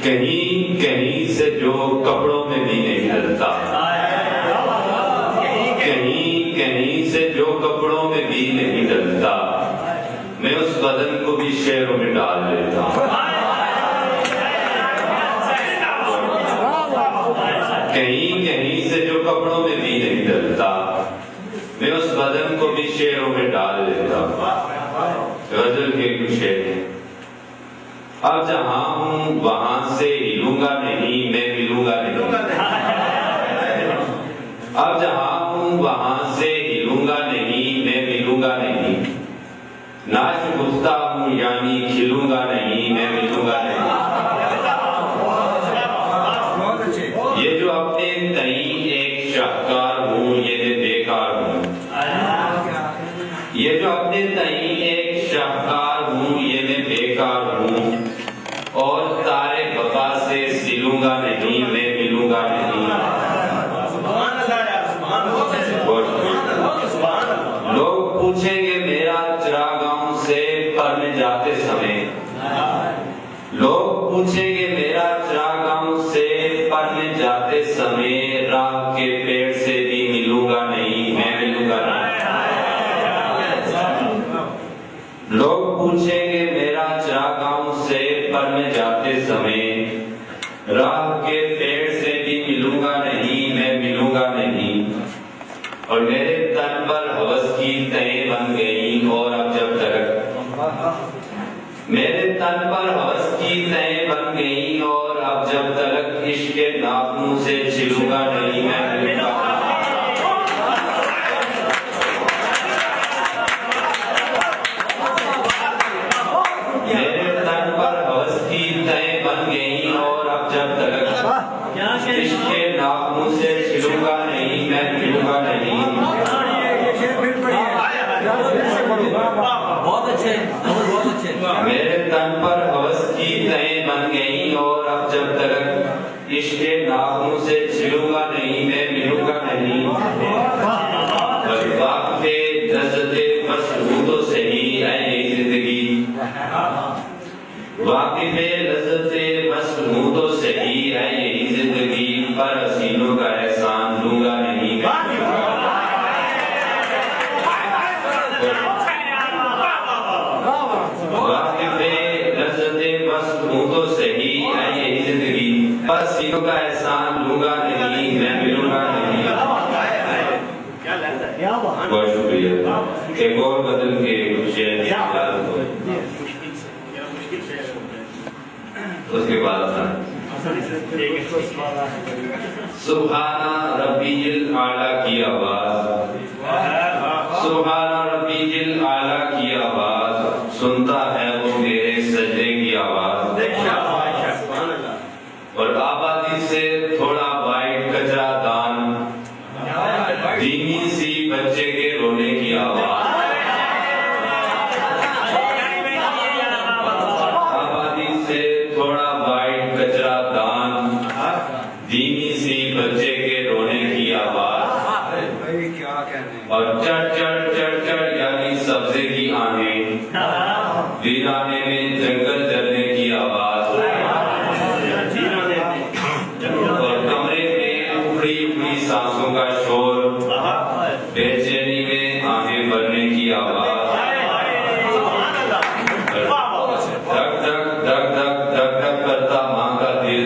कहीं कहीं से जो कपड़ों में भी नहीं डलता, कहीं कहीं से जो कपड़ों में भी नहीं डलता, मैं उस बदन को भी शेरों में डाल लेता हूँ। कहीं कहीं से जो कपड़ों में भी नहीं डलता, मैं उस बदन को भी शेरों में डाल लेता हूँ। गजल के कुछ शेर हैं। अब जहां हूं वहां से हिलूंगा नहीं, मैं मिलूंगा नहीं। अब जहां हूं वहां से हिलूंगा नहीं, मैं मिलूंगा नहीं। नाशगुफ्ता हूं यानी खिलूंगा नहीं, मैं मिलूंगा नहीं। ये जो अपने तई एक शाहकार हूं, ये मैं बेकार हूं। ये जो अपने तई एक शाहकार हूं, ये मैं बेकार हूं। और तारे वफा से सिलूंगा नहीं, मैं मिलूंगा नहीं। लोग पूछेंगे मेरा चरागांव से पर में जाते समय, लोग पूछेंगे मेरा चरागांव से पर में जाते समय, राह के पेड़ से भी मिलूंगा नहीं, मैं मिलूंगा नहीं। लोग पूछेंगे मेरा चरागांव से पर में जाते समय, राह के पेड़ से भी मिलूंगा नहीं, मैं मिलूंगा नहीं। और मेरे तन पर हवस की तय बन गई, और अब जब तक मेरे तन पर हवस की तय बन गई, और अब जब तक इश्क के नाखूनों से छिलूंगा नहीं, मैं मिलूंगा। मेरे तन पर हवस की तय बन गई, और अब जब तक इश्क के नाखूनों से छिलूंगा नहीं, मैं मिलूंगा नहीं। बहुत अच्छे, बहुत अच्छे। मेरे तन पर हवस की तय बन गई, और अब जब तक इश्क के नाखूनों से छिलूंगा नहीं, मैं मिलूंगा नहीं। वाक़िफ़े लज़्ज़ते मसरूं तो सही है ये जिंदगी, वाक़िफ़े लज़्ज़ते मसरूं तो सही है यही जिंदगी, पर हसीनों का एहसान लूंगा नहीं, मैं वाक़िफ़े लज़्ज़ते मसरूं तो सही है यही जिंदगी, पर हसीनों का एहसान लूंगा नहीं, मैं मिलूंगा नहीं। बहुत शुक्रिया। एक और गजल के कुछ शेर उसके बाद सुभाना रब्बिल आला की आवाज, सुभाना रब्बिल आला की आवाज, सुनता है वो मेरे सजदे की आवाज। और आबादी से थोड़ा वाइट कचरा दान, धीमी सी बच्चे के रोने की आवाज। आबादी से थोड़ा वाइट कचरा दान, धीमी सी बच्चे के रोने की आवाज। और चढ़ चढ़ चढ़ चढ़ यानी सब्जे की आहें, वीराने में जंगल जलने की आवाज। और कमरे में उखड़ी उखड़ी सांसों का शोर, बेचैनी में आहें भरने की आवाज। धक धक धक धक धक धक करता माँ का दिल,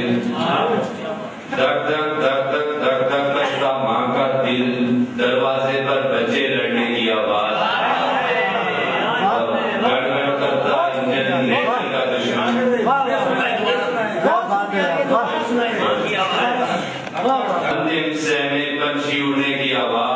धक धक धक धक धक धक करता माँ का दिल, दरवाजे पर बच्चे लड़ने की आवाज। गड़गड़ करता इंजन नेकी का दुश्मन, अंतिम सहमे पंछी उड़ने की आवाज।